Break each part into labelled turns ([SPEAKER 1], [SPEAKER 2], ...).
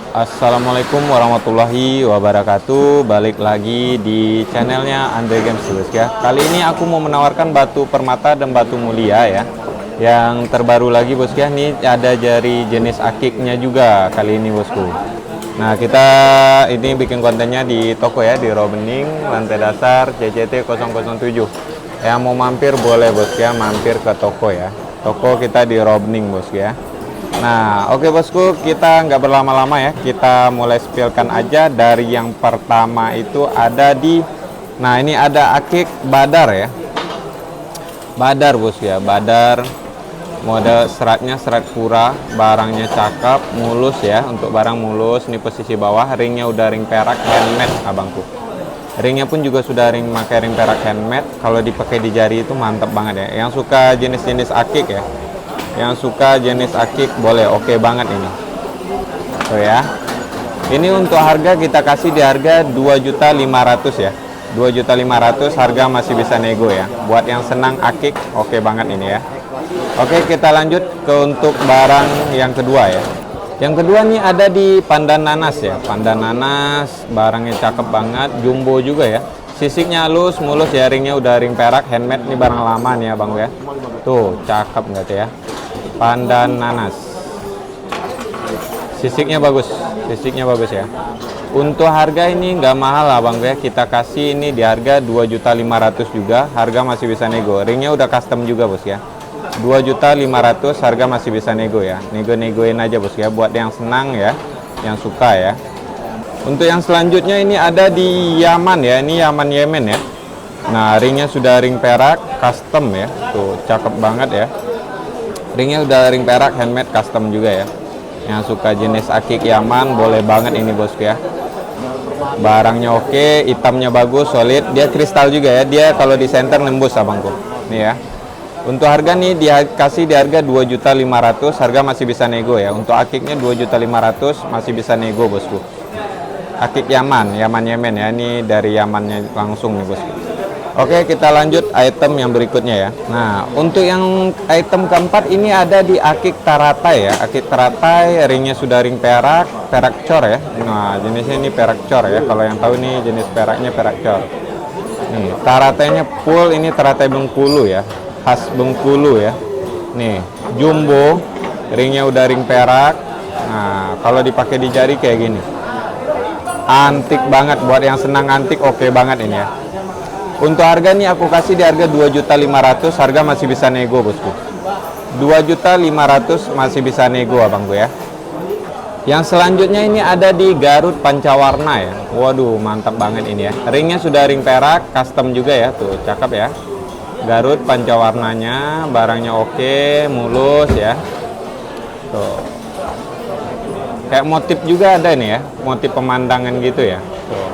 [SPEAKER 1] Assalamualaikum warahmatullahi wabarakatuh. Balik lagi di channelnya Andre Games bos ya. Kali ini aku mau menawarkan batu permata dan batu mulia ya. Yang terbaru lagi bos ya, ini ada dari jenis akiknya juga kali ini bosku. Nah, kita ini bikin kontennya di toko ya, di Robening, lantai dasar CCT 007. Yang mau mampir boleh bos ya, mampir ke toko ya. Toko kita di Robening bos ya. Nah, oke bosku, kita nggak berlama-lama ya, kita mulai spillkan aja. Dari yang pertama itu ada di, nah ini ada akik badar ya, badar bos ya, badar. Mode seratnya serat pura, barangnya cakep, mulus ya, untuk barang mulus. Ini posisi bawah, ringnya udah ring perak handmade abangku. Ringnya pun juga sudah ring, pakai ring perak handmade. Kalau dipakai di jari itu mantap banget ya. Yang suka jenis-jenis akik ya, yang suka jenis akik boleh, oke banget ini. Oh ya. Ini untuk harga kita kasih di harga 2.500.000 ya. 2.500.000 harga masih bisa nego ya. Buat yang senang akik oke banget ini ya. Oke, kita lanjut ke untuk barang yang kedua ya. Yang kedua nih ada di pandan nanas ya. Pandan nanas, barangnya cakep banget, jumbo juga ya. Sisiknya halus, mulus ya, ringnya udah ring perak handmade. Ini barang lama nih ya bang ya. Tuh, cakep nggak tuh ya. Pandan nanas, sisiknya bagus ya. Untuk harga ini nggak mahal lah bang ya, kita kasih ini di harga 2.500.000 juga, harga masih bisa nego. Ringnya udah custom juga bos ya. 2.500.000 harga masih bisa nego ya, nego-negoin aja bos ya, buat yang senang ya, yang suka ya. Untuk yang selanjutnya ini ada di Yaman ya, ini Yaman Yemen ya. Nah, ringnya sudah ring perak custom ya, tuh cakep banget ya. Ringnya udah ring perak handmade custom juga ya. Yang suka jenis akik Yaman boleh banget ini bosku ya. Barangnya oke, hitamnya bagus, solid. Dia kristal juga ya. Dia kalau di center nembus abangku. Nih ya. Untuk harga nih dikasih di harga 2.500.000, harga masih bisa nego ya. Untuk akiknya 2.500.000 masih bisa nego bosku. Akik Yaman, Yaman Yemen ya. Ini dari Yamannya langsung nih bosku. Oke, kita lanjut item yang berikutnya ya. Nah, untuk yang item keempat ini ada di akik taratai ya. Akik taratai, ringnya sudah ring perak, perak cor ya. Nah, jenisnya ini perak cor ya. Kalau yang tahu nih jenis peraknya perak cor. Nih, taratainya full, ini taratai Bengkulu ya. Khas Bengkulu ya. Nih, jumbo, ringnya udah ring perak. Nah, kalau dipakai di jari kayak gini. Antik banget, buat yang senang antik oke banget ini ya. Untuk harga nih aku kasih di harga 2.500.000, harga masih bisa nego bosku. 2.500.000 masih bisa nego abangku ya. Yang selanjutnya ini ada di Garut Pancawarna ya. Waduh, mantap banget ini ya. Ringnya sudah ring perak, custom juga ya, tuh cakep ya. Garut Pancawarnanya, barangnya oke, mulus ya. Tuh. Kayak motif juga ada nih ya, motif pemandangan gitu ya. Tuh.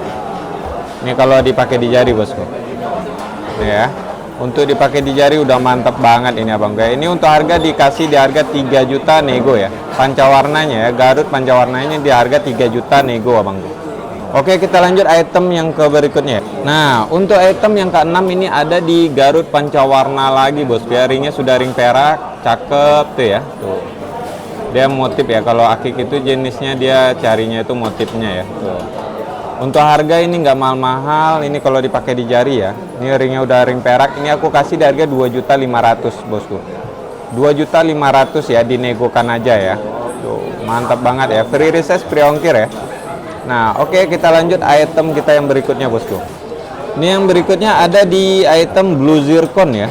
[SPEAKER 1] Ini kalau dipakai di jari bosku. Ya, untuk dipakai di jari udah mantap banget ini abang ya. Ini untuk harga dikasih di harga 3 juta nego ya. Pancawarnanya ya, Garut Pancawarnanya di harga 3 juta nego abang. Oke, kita lanjut item yang ke berikutnya. Nah, untuk item yang ke-6 ini ada di Garut Pancawarna lagi bos ya. Ringnya sudah ring perak, cakep tuh ya. Tuh. Dia motif ya, kalau akik itu jenisnya dia carinya itu motifnya ya. Tuh. Untuk harga ini nggak mahal-mahal, ini kalau dipakai di jari ya. Ini ringnya udah ring perak, ini aku kasih di harga 2.500.000 bosku. 2.500.000 ya, dinegokan aja ya. Tuh, mantap banget ya, free reses, free ongkir ya. Nah, oke, kita lanjut item kita yang berikutnya bosku. Ini yang berikutnya ada di item blue zircon ya.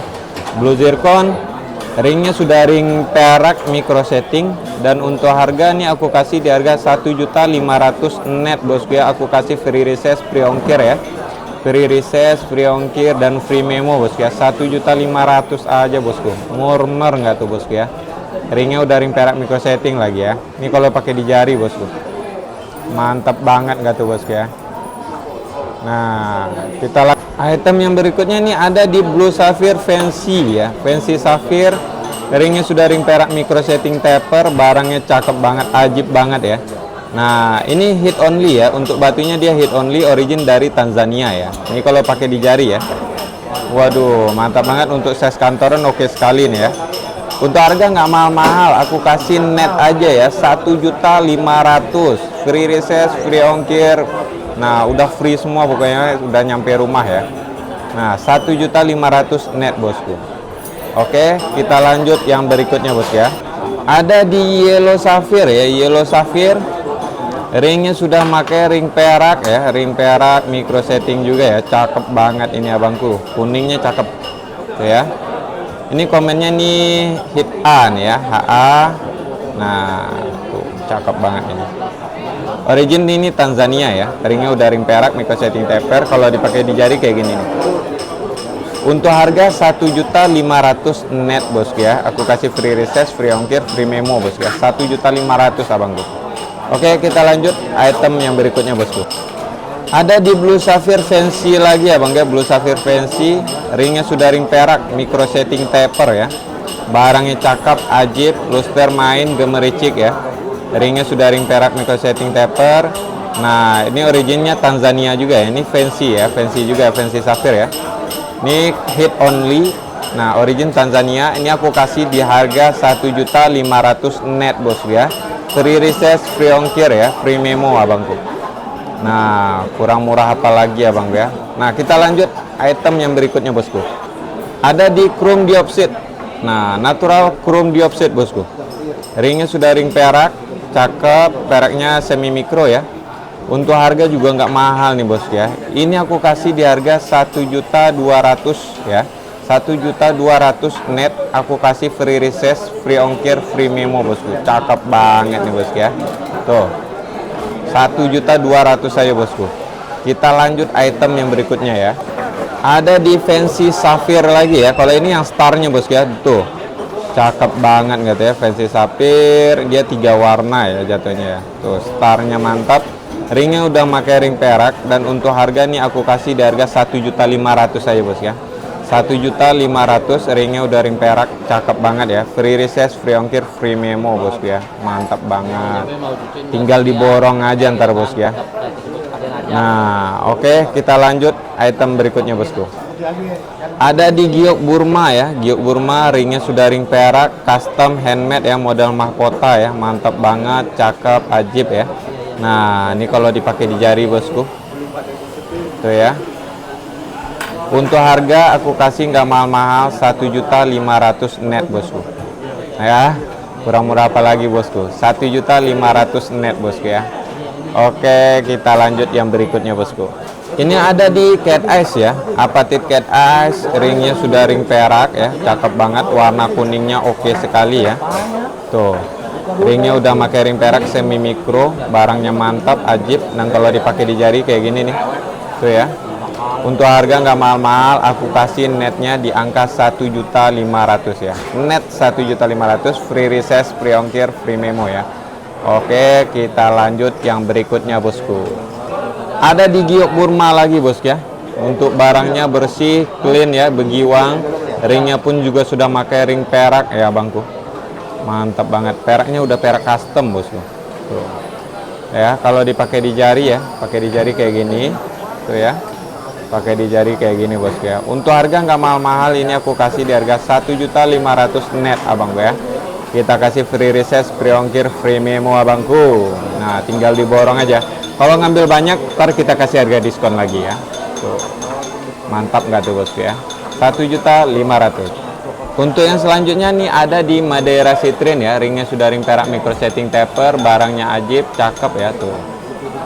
[SPEAKER 1] Blue zircon, ringnya sudah ring perak micro setting, dan untuk harga nih aku kasih di harga 1.500.000 net bosku ya. Aku kasih free reses, free ongkir ya. Free reses, free ongkir dan free memo bosku ya. 1.500.000 aja bosku. Murmer nggak tuh bosku ya. Ringnya udah ring perak micro setting lagi ya. Ini kalau pakai di jari bosku. Mantap banget nggak tuh bosku ya. Nah, kita item yang berikutnya ini ada di blue sapphire fancy ya. Fancy sapphire, ringnya sudah ring perak micro setting taper, barangnya cakep banget, ajib banget ya. Nah, ini hit only ya. Untuk batunya dia hit only, origin dari Tanzania ya. Ini kalau pakai di jari ya. Waduh, mantap banget. Untuk size kantoran oke sekali nih ya. Untuk harga nggak mahal-mahal, aku kasih net aja ya 1.500.000, free reses, free ongkir. Nah, udah free semua pokoknya, udah nyampe rumah ya. Nah, 1.500.000 net bosku. Oke, kita lanjut yang berikutnya bos ya. Ada di Yellow Sapphire ya, Yellow Sapphire. Ringnya sudah pakai ring perak ya, ring perak micro setting juga ya. Cakep banget ini abangku. Kuningnya cakep. Tuh ya. Ini komennya nih hit A nih ya, HA. Nah, tuh cakep banget ini. Origin ini Tanzania ya. Ringnya udah ring perak micro setting taper. Kalau dipakai di jari kayak gini nih. Untuk harga 1.500.000 net bosku ya. Aku kasih free reses, free ongkir, free memo bosku ya. 1.500.000 abangku. Oke, kita lanjut item yang berikutnya bosku. Ada di Blue Sapphire Fancy lagi ya bang ya. Blue Sapphire Fancy. Ringnya sudah ring perak, micro setting taper ya. Barangnya cakep, ajib, luster main, gemericik ya. Ringnya sudah ring perak, micro setting taper. Nah, ini originnya Tanzania juga ya. Ini fancy ya, fancy juga, fancy sapphire ya. Ini hit only. Nah, origin Tanzania. Ini aku kasih di harga 1.500.000 net bos ya. Free reses, free ongkir ya, free memo abangku. Nah, kurang murah apa lagi abang ya. Nah, kita lanjut item yang berikutnya bosku. Ada di chrome diopsid. Nah, natural chrome diopsid bosku. Ringnya sudah ring perak, cakep, peraknya semi mikro ya. Untuk harga juga nggak mahal nih bos ya. Ini aku kasih di harga 1.200.000 ya. 1.200.000 net. Aku kasih free reses, free ongkir, free memo bosku. Cakep banget nih bos ya. Tuh 1.200.000 saja bosku. Kita lanjut item yang berikutnya ya. Ada di Fancy Sapphire lagi ya. Kalau ini yang starnya bos ya. Tuh cakep banget gitu ya. Fancy Sapphire. Dia 3 warna ya jatuhnya ya. Tuh starnya mantap. Ringnya udah pakai ring perak. Dan untuk harga nih aku kasih di harga 1.500.000 saja bos ya. 1.500.000, ringnya udah ring perak, cakep banget ya. Free reses, free ongkir, free memo bosku ya. Mantap banget. Tinggal diborong aja ntar bosku ya. Nah, oke, kita lanjut item berikutnya bosku. Ada di Giok Burma ya. Giok Burma, ringnya sudah ring perak, custom handmade ya, model mahkota ya. Mantap banget, cakep, ajib ya. Nah, ini kalau dipakai di jari bosku. Tuh ya. Untuk harga aku kasih nggak mahal-mahal 1.500.000 net bosku. Nah, ya, kurang murah apa lagi bosku. 1.500.000 net bosku ya. Oke, kita lanjut yang berikutnya bosku. Ini ada di Cat Eyes ya. Apatit Cat Eyes, ringnya sudah ring perak ya. Cakep banget, warna kuningnya oke sekali ya. Tuh, ringnya udah pakai ring perak semi mikro, barangnya mantap, ajib. Dan kalau dipakai di jari kayak gini nih. Tuh ya. Untuk harga nggak mahal-mahal, aku kasih netnya di angka 1.500.000 ya. Net 1.500.000, free reses, free ongkir, free memo ya. Oke, kita lanjut yang berikutnya bosku. Ada di Giok Burma lagi bos ya. Untuk barangnya bersih, clean ya, begiwang. Ringnya pun juga sudah pakai ring perak ya bangku. Mantap banget, peraknya udah perak custom bosku. Tuh. Ya, kalau dipakai di jari ya, pakai di jari kayak gini. Tuh ya. Pakai di jari kayak gini bos ya. Untuk harga nggak mahal-mahal, ini aku kasih di harga 1.500.000 net abang ya. Kita kasih free reses, free ongkir, free memo abangku. Nah, tinggal diborong aja. Kalau ngambil banyak, ntar kita kasih harga diskon lagi ya. Tuh. Mantap nggak tuh bos ya. 1.500.000. Untuk yang selanjutnya nih ada di Madeira Citrine ya. Ringnya sudah ring perak micro setting taper, barangnya ajib, cakep ya tuh.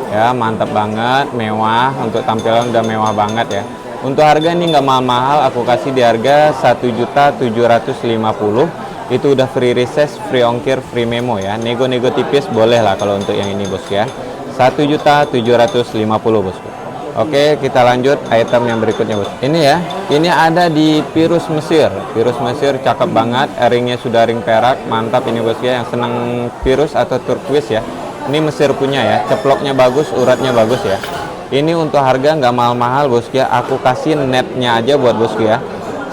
[SPEAKER 1] Ya, mantap banget, mewah. Untuk tampilan udah mewah banget ya. Untuk harga ini nggak mahal-mahal, aku kasih di harga 1.750.000. Itu udah free reses, free ongkir, free memo ya. Nego-nego tipis boleh lah kalau untuk yang ini bos ya. 1.750.000 bosku. Oke, kita lanjut item yang berikutnya bos. Ini ya, ini ada di Virus Mesir. Virus Mesir cakep banget, ringnya sudah ring perak, mantap ini bos ya. Yang senang virus atau turquoise ya. Ini Mesir punya ya, ceploknya bagus, uratnya bagus ya. Ini untuk harga nggak mahal-mahal bosku ya. Aku kasih netnya aja buat bosku ya.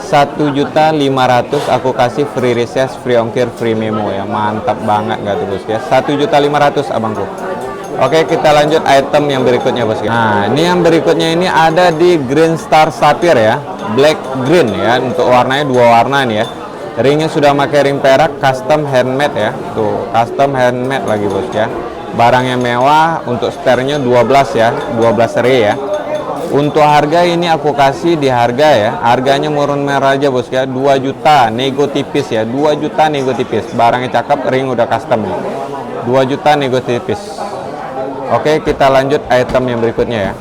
[SPEAKER 1] 1.500.000 aku kasih free reses, free ongkir, free memo ya. Mantap banget nggak tuh bosku ya. 1.500.000 abangku. Oke, kita lanjut item yang berikutnya bosku. Nah, ini yang berikutnya ini ada di Green Star Sapphire ya. Black green ya. Untuk warnanya 2 warna nih ya. Ringnya sudah pakai ring perak, custom handmade ya. Tuh, custom handmade lagi bos ya. Barangnya mewah, untuk spernya 12 ya, 12 seri ya. Untuk harga ini aku kasih di harga ya, harganya murah aja bos ya, 2 juta, nego tipis ya, 2 juta nego tipis. Barangnya cakep, ring udah custom nih. 2 juta nego tipis. Oke, kita lanjut item yang berikutnya ya.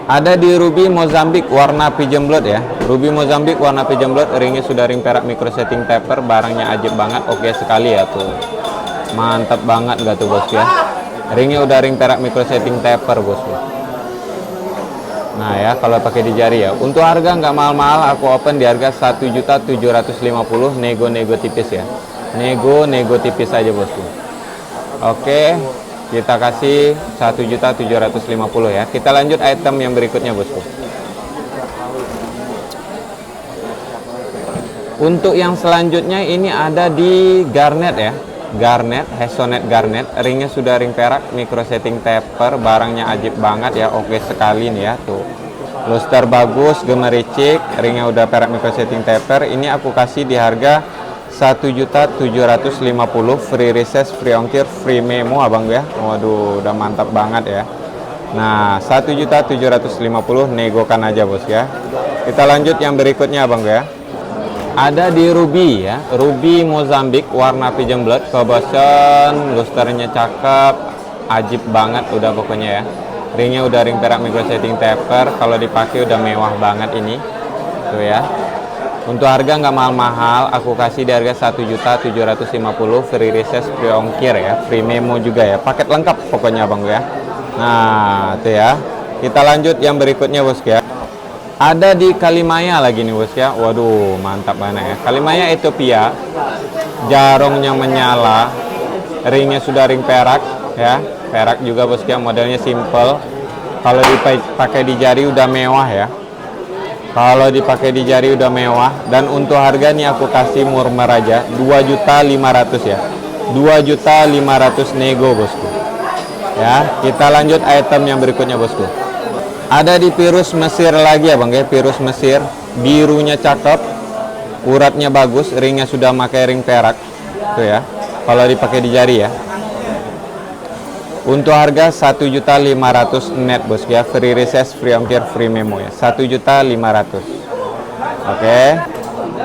[SPEAKER 1] Ada di ruby Mozambik warna pigeon blood ya. Ruby Mozambik warna pigeon blood, ringnya sudah ring perak micro setting taper, barangnya ajib banget, oke sekali ya tuh. Mantap banget gak tuh bos ya. Ringnya udah ring perak micro setting taper bos. Nah ya, kalau pakai di jari ya. Untuk harga nggak mahal-mahal, aku open di harga 1.750.000, nego tipis ya. Nego tipis aja bosku. Oke, kita kasih 1.750.000 ya. Kita lanjut item yang berikutnya bosku. Untuk yang selanjutnya ini ada di garnet ya. Garnet, Hazonet garnet, ringnya sudah ring perak, micro setting taper, barangnya ajib banget ya, oke sekali nih ya tuh. Luster bagus, gemericik, ringnya udah perak micro setting taper. Ini aku kasih di harga 1.750.000, free recess, free ongkir, free memo abang ya. Waduh, udah mantap banget ya. Nah, 1.750.000, negokan aja bos ya. Kita lanjut yang berikutnya abang ya. Ada di ruby ya, ruby Mozambik warna pigeon blood, kebosan, lusternya cakep, ajib banget udah pokoknya ya. Ringnya udah ring perak micro setting taper, kalau dipakai udah mewah banget ini tuh ya. Untuk harga nggak mahal-mahal, aku kasih di harga 1.750.000, free recess, free ongkir ya, free memo juga ya, paket lengkap pokoknya bang ya. Nah tuh ya, kita lanjut yang berikutnya bos ya. Ada di Kalimaya lagi nih bos ya. Waduh, mantap banget ya. Kalimaya Ethiopia. Jarongnya menyala. Ringnya sudah ring perak ya. Perak juga bos ya. Modelnya simple. Kalau dipakai di jari udah mewah ya. Kalau dipakai di jari udah mewah. Dan untuk harga nih aku kasih murmur aja 2.500.000 ya. 2.500.000 nego bosku. Ya, kita lanjut item yang berikutnya bosku. Ada di Pirus Mesir lagi ya bang ya, Pirus Mesir, birunya cakep, uratnya bagus, ringnya sudah pakai ring perak, tuh ya. Kalau dipakai di jari ya. Untuk harga 1.500.000 net bos ya, free recess, free ongkir, free memo ya, 1.500.000. Oke.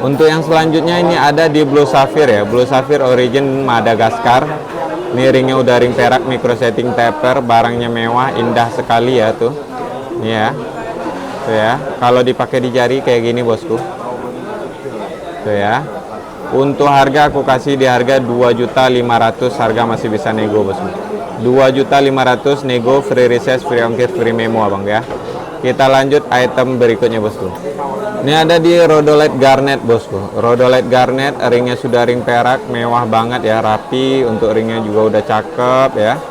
[SPEAKER 1] Untuk yang selanjutnya ini ada di Blue Sapphire ya, Blue Sapphire origin Madagaskar. Ini ringnya udah ring perak, micro setting taper, barangnya mewah, indah sekali ya tuh. Ini ya, tuh ya. Kalau dipakai di jari kayak gini bosku, tuh ya. Untuk harga aku kasih di harga 2.500.000, harga masih bisa nego bosku. 2.500.000 nego, free recess, free ongkir, free memo abang ya. Kita lanjut item berikutnya bosku. Ini ada di Rhodolite garnet bosku. Rhodolite garnet, ringnya sudah ring perak, mewah banget ya, rapi. Untuk ringnya juga udah cakep ya.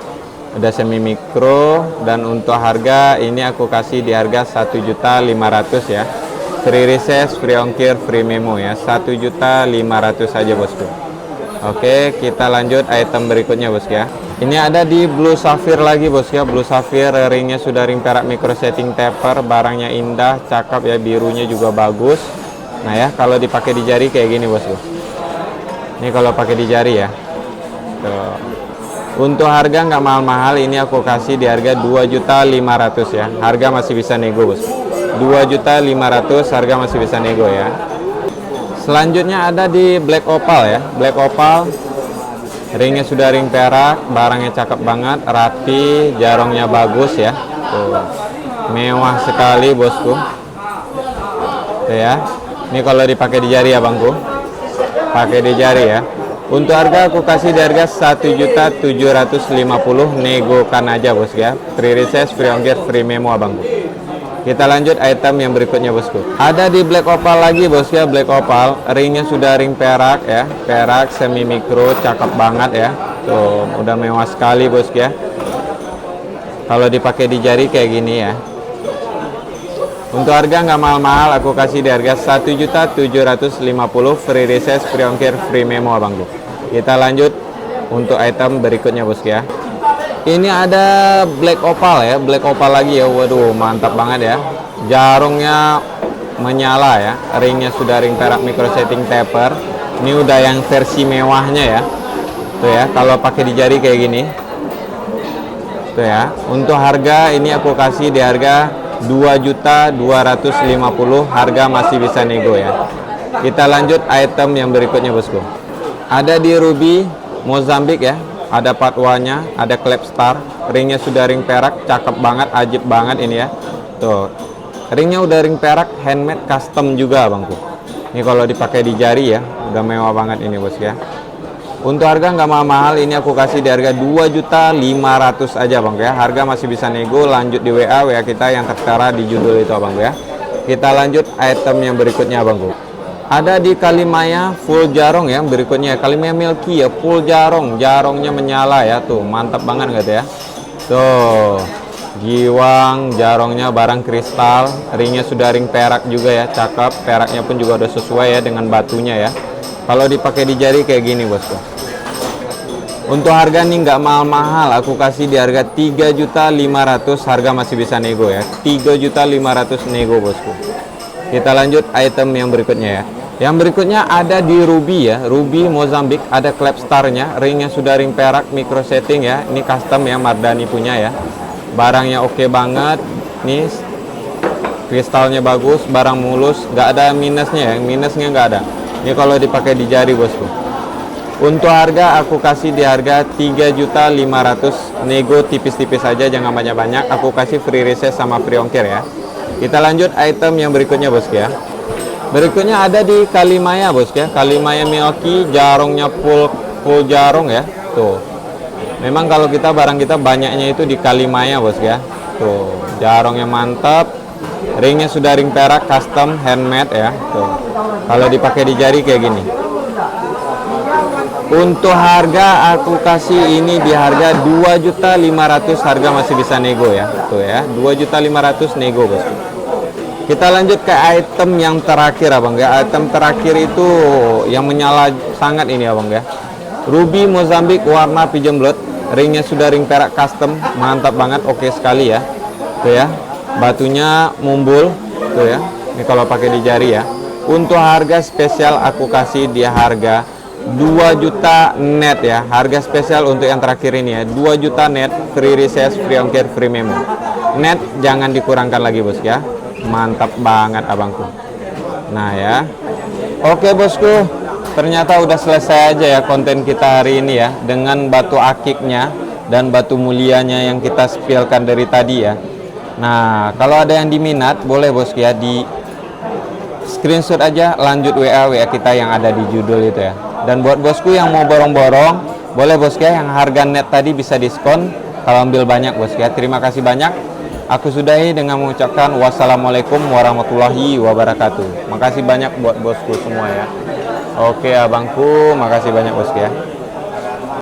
[SPEAKER 1] Udah semi mikro, dan untuk harga ini aku kasih di harga 1.500.000 ya. Free recess, free ongkir, free memo ya, 1.500.000 saja bosku. Oke, kita lanjut item berikutnya bos ya. Ini ada di Blue Sapphire lagi bos ya. Blue Sapphire, ringnya sudah ring perak micro setting taper, barangnya indah, cakep ya, birunya juga bagus. Nah ya, kalau dipakai di jari kayak gini bosku. Ini kalau pakai di jari ya. Tuh. Untuk harga nggak mahal-mahal, ini aku kasih di harga 2.500.000 ya. Harga masih bisa nego bos. 2.500.000, harga masih bisa nego ya. Selanjutnya ada di Black Opal ya. Black Opal, ringnya sudah ring perak, barangnya cakep banget, rapi, jarongnya bagus ya. Tuh. Mewah sekali bosku. Tuh ya. Ini kalau dipakai di jari ya bangku. Pakai di jari ya. Untuk harga aku kasih di harga 1.750.000, negokan aja bos ya. Free recess, free ongkir, free memo abangku. Kita lanjut item yang berikutnya bosku. Ada di Black Opal lagi bos ya, Black Opal, ringnya sudah ring perak ya, perak semi mikro, cakep banget ya. Tuh, udah mewah sekali bos ya. Kalau dipakai di jari kayak gini ya. Untuk harga nggak mahal-mahal, aku kasih di harga 1.750.000, free recess, free ongkir, free memo abangku. Kita lanjut untuk item berikutnya bos ya. Ini ada Black Opal ya, Black Opal lagi ya. Waduh, mantap banget ya. Jarongnya menyala ya, ringnya sudah ring perak micro setting taper, Ini udah yang versi mewahnya ya. Tuh ya, kalau pakai di jari kayak gini. Tuh ya, untuk harga ini aku kasih di harga 2.250.000, harga masih bisa nego ya. Kita lanjut item yang berikutnya bosku. Ada di ruby Mozambik ya, ada patwanya, ada Klapstar, ringnya sudah ring perak, cakep banget, ajib banget ini ya. Tuh, ringnya udah ring perak, handmade custom juga bangku. Ini kalau dipakai di jari ya, udah mewah banget ini bos ya. Untuk harga nggak mahal-mahal, ini aku kasih di harga 2.500.000 aja bang ya. Harga masih bisa nego, lanjut di WA kita yang tertera di judul itu bang ya. Kita lanjut item yang berikutnya bangku. Ada di Kalimaya full jarong ya, berikutnya Kalimaya Milky ya, full jarong, jarongnya menyala ya, tuh mantap banget gitu ya. Tuh, giwang, jarongnya barang kristal, ringnya sudah ring perak juga ya, cakep, peraknya pun juga udah sesuai ya dengan batunya ya. Kalau dipakai di jari kayak gini bosku. Untuk harga nih nggak mahal-mahal, aku kasih di harga 3.500.000, harga masih bisa nego ya. 3.500.000 nego bosku. Kita lanjut item yang berikutnya ya. Yang berikutnya ada di ruby ya, ruby Mozambik, ada Klapstarnya, ringnya sudah ring perak, micro setting ya. Ini custom ya, Mardani punya ya. Barangnya oke banget. Nih kristalnya bagus, barang mulus, nggak ada minusnya ya, minusnya nggak ada. Ini kalau dipakai di jari bosku. Untuk harga aku kasih di harga 3.500.000, nego tipis-tipis aja, jangan banyak-banyak. Aku kasih free reset sama free ongkir ya. Kita lanjut item yang berikutnya bosku ya. Berikutnya ada di Kalimaya bosku ya, Kalimaya Milky, jarongnya full jarong ya. Tuh. Memang kalau kita barang kita banyaknya itu di Kalimaya bosku ya. Tuh, jarongnya mantap. Ringnya sudah ring perak, custom, handmade ya. Tuh. Kalau dipakai di jari kayak gini. Untuk harga aku kasih ini di harga 2.500.000, harga masih bisa nego ya. Tuh ya, 2.500.000 nego bosku. Kita lanjut ke item yang terakhir abang ya. Item terakhir itu yang menyala sangat ini abang ya. Ruby Mozambik warna pigeon blood, ringnya sudah ring perak custom, mantap banget, oke sekali ya. Tuh ya, batunya mumbul tuh ya. Ini kalau pakai di jari ya. Untuk harga spesial aku kasih di harga 2 juta net ya. Harga spesial untuk yang terakhir ini ya, 2 juta net, free reset, free ongkir, free memo. Net jangan dikurangkan lagi bos ya. Mantap banget abangku. Nah ya. Oke bosku, ternyata udah selesai aja ya konten kita hari ini ya, dengan batu akiknya dan batu mulianya yang kita spillkan dari tadi ya. Nah, kalau ada yang diminat boleh bosku ya, di screenshot aja, lanjut WA kita yang ada di judul itu ya. Dan buat bosku yang mau borong-borong, boleh bosku ya, yang harga net tadi bisa diskon kalau ambil banyak bosku ya. Terima kasih banyak. Aku sudahi dengan mengucapkan wassalamualaikum warahmatullahi wabarakatuh. Makasih banyak buat bosku semua ya. Oke abangku, makasih banyak bosku ya.